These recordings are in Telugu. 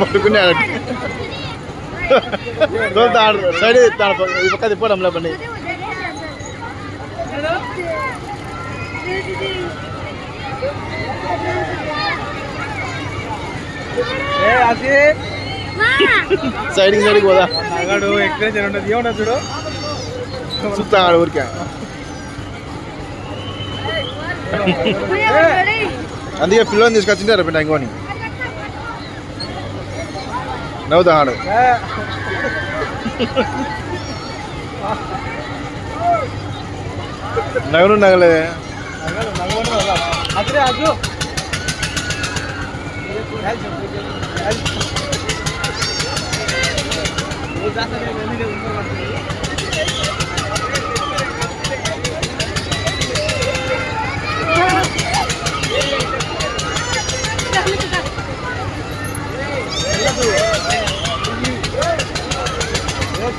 పట్టుకున్నాడు సైడ్ ఈ పక్క తిప్పడంలో పని సైడ్కి సైడ్కి పోదా చూడు చూస్తాడు ఊరికే అందుకే పిల్లల్ని తీసుకొచ్చింటారు పిండి ఇంకోని నవ్వుతాడు నగలు నగలే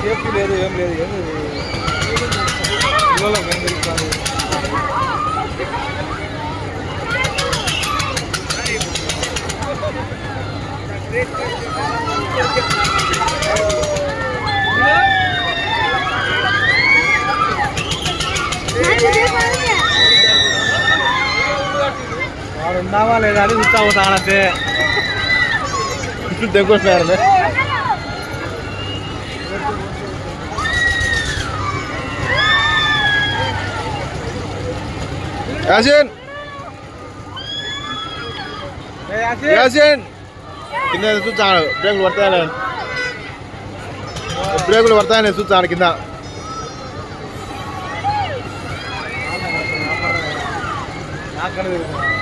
సేఫ్టీ లేదు ఏం లేదు ఏం లేదు వాడు ఉన్నావా లేదా అని చూస్తా ఉంటానంతే దగ్గర యాసిన్ యాసిన్ కింద చూస్తాడు బ్రేకులు పడతాయని చూస్తాడు కింద నాకు